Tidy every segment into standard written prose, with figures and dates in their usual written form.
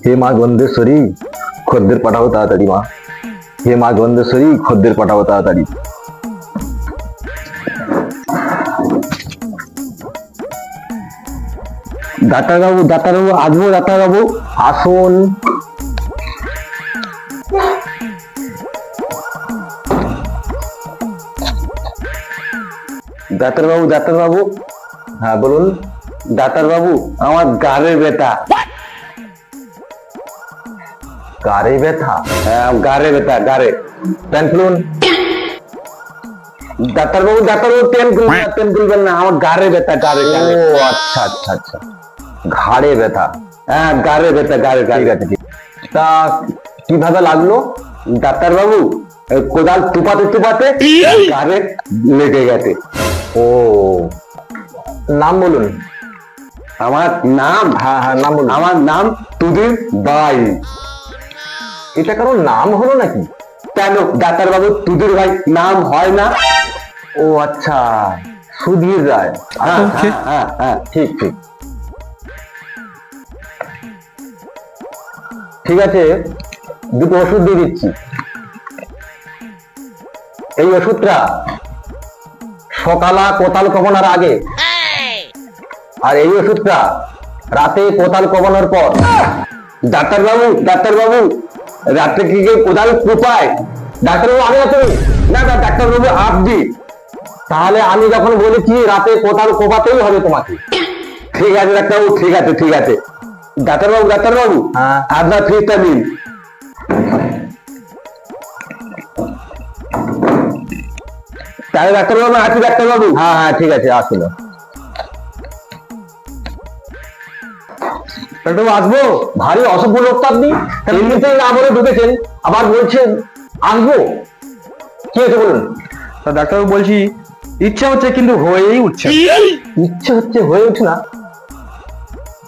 হে মা গন্ধেশ্বরী, খদ্দের পাঠাও তাড়াতাড়ি মা। হে মা গন্ধেশ্বরী, খদ্দের পাঠাও তাড়াতাড়ি। ডাক্তারবাবু, ডাক্তারবাবু আসবো? ডাক্তারবাবু আসুন। ডাক্তারবাবু, ডাক্তারবাবু। হ্যাঁ বলুন। ডাক্তারবাবু আমার গাড়ে ব্যথা। গাড়ে ব্যথা? হ্যাঁ গাড়ে ব্যথা, গাড়ে। পেন খুলুন। ডাক্তারবাবু, ডাক্তারবাবু পেন খুলবেন না, পেন খুলবেন না, আমার গাড়ে ব্যথা, গাড়ে। ও আচ্ছা আচ্ছা আচ্ছা, ঘাড়ে ব্যথা। হ্যাঁ গাড়ে ব্যথা, গাড়ে, ঠিক আছে। তা কিভাবে লাগলো? ডাক্তারবাবু কোদাল টুপাতে টুপাতে গাড়ে লেগে গেছে। ও নাম বলুন। আমার নাম? হ্যাঁ হ্যাঁ নাম বলুন। আমার নাম তুদির ভাই। এটা কারো নাম হলো নাকি? কেন ডাক্তারবাবু, তুদির ভাই নাম হয় না? ও আচ্ছা, সুধীর রায়। হ্যাঁ হ্যাঁ হ্যাঁ ঠিক ঠিক ঠিক আছে, দুটো ওষুধ দিয়ে দিচ্ছি। এই ওষুধটা সকালা কোতাল কমানোর আগে, আর এই ওষুধটা রাতে কোতাল কমানোর পর। ডাক্তারবাবু, ডাক্তারবাবু রাতে কি কেউ কোদাল কোপায়? ডাক্তারবাবু আমি না, তুমি না না, ডাক্তারবাবু আপনি। তাহলে আমি যখন বলেছি রাতে কোদাল কোপাতেই হবে তোমাকে। ঠিক আছে ডাক্তারবাবু, ঠিক আছে ঠিক আছে। ডাক্তারবাবু, ডাক্তারবাবু আপনার ফিসটা দিন। তাহলে ডাক্তারবাবু আছি। ডাক্তারবাবু হ্যাঁ হ্যাঁ ঠিক আছে, আসুন। ডাক্তারবাবু আসবো? ভারী অসভ্য লোক তো আপনি, এমনিতেই না বলে ঢুকেছেন, আবার বলছেন আসবো। কি হয়েছে বলুন? ডাক্তারবাবু বলছি ইচ্ছা হচ্ছে কিন্তু হয়েই উঠছে। ইচ্ছে হচ্ছে হয়ে উঠছে না?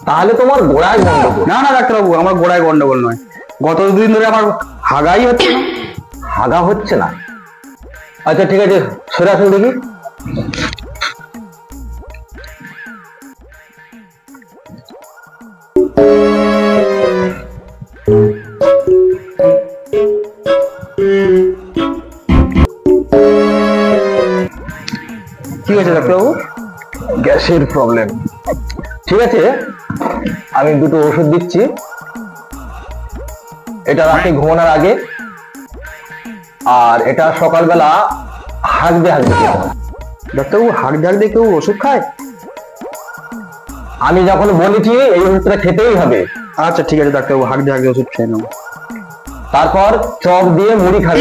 তাহলে তোমার গোড়ায় গন্ডগোল। না না ডাক্তারবাবু, আমার গোড়ায় গন্ডগোল নয়, গত দুদিন ধরে আমার হাগাই হচ্ছে না। হাগা হচ্ছে না? আচ্ছা ঠিক আছে, সরে আসুন দেখি। কি হয়েছে ডাক্তারবাবু? গ্যাসের প্রবলেম। ঠিক আছে, আমি দুটো ওষুধ দিচ্ছি। এটা রাতে ঘুমানোর আগে, আর এটা সকালবেলা হাঁকতে হাঁকতে খেতে হবে। ডাক্তারবাবু হাঁকতে হাঁকতে কেউ ওষুধ খায়? আমি যখন বলেছি এই ওষুধটা খেতেই হবে। আচ্ছা ঠিক আছে ডাক্তারবাবু, হাঁকতে হাঁকতে ওষুধ খেয়ে নেবো। তারপর চপ দিয়ে মুড়ি খাবে।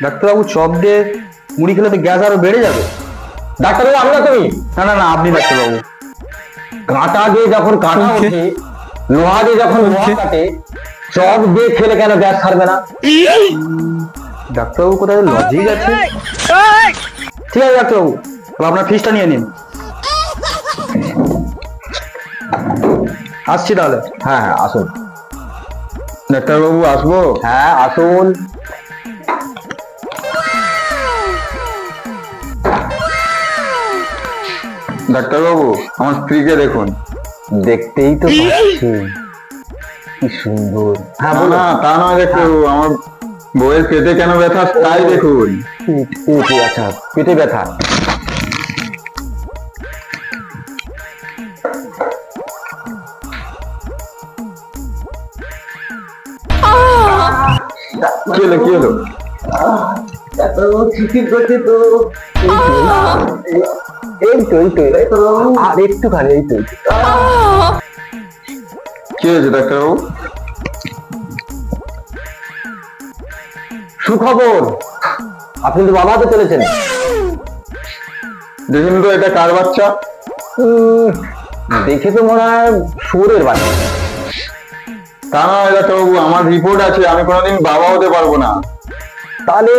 ডাক্তারবাবু চপ দিয়ে মুড়ি খেলে তো গ্যাস আরো বেড়ে যাবে। ডাক্তারবাবু আমি না, তুমি। না না না, আপনি ডাক্তারবাবু। কাঁটা দিয়ে যখন কাঁটা ওঠে, লোহা দিয়ে যখন লোহা কাটে, চপ দিয়ে খেলে কেন গ্যাস ছাড়বে না? ডাক্তারবাবু কোথায় লজিক আছে। ঠিক আছে ডাক্তারবাবু, আপনার ফিসটা নিয়ে নিন। আসছি তাহলে। হ্যাঁ হ্যাঁ আসুন। ডাক্তারবাবু আসবো? হ্যাঁ আসুন। ডাক্তারবাবু আমার স্ত্রীকে দেখুন। দেখতেই তো পাচ্ছি, কি সুন্দর। হ্যাঁ বলো। না তা নয় ডাক্তারবাবু, আমার বউয়ের পেটে কেন ব্যথা তাই দেখুন। পেটে? আচ্ছা পেটে ব্যথা। কি হলো কি হলো? এই তো আর একটুখানি, এই তো। কি হয়েছে ডাক্তারবাবু? সুখবর, আপনি তো বাবা হতে চলেছেন। দেখুন তো এটা কার বাচ্চা? দেখে তো মনে হয় শুয়োরের বাচ্চা। তা নয় ডাক্তারবাবু, আমার রিপোর্ট আছে, আমি কোনোদিন বাবা হতে পারবো না। তাহলে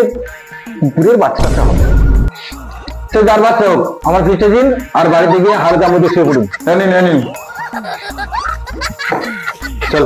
কুকুরের বাচ্চাটা হবে। সে যার বাচ্চা হোক, আমার ফিসটা দিন, আর বাড়িতে গিয়ে হালকা মধ্যে শুয়ে পড়ুন। নিন নিন। চল।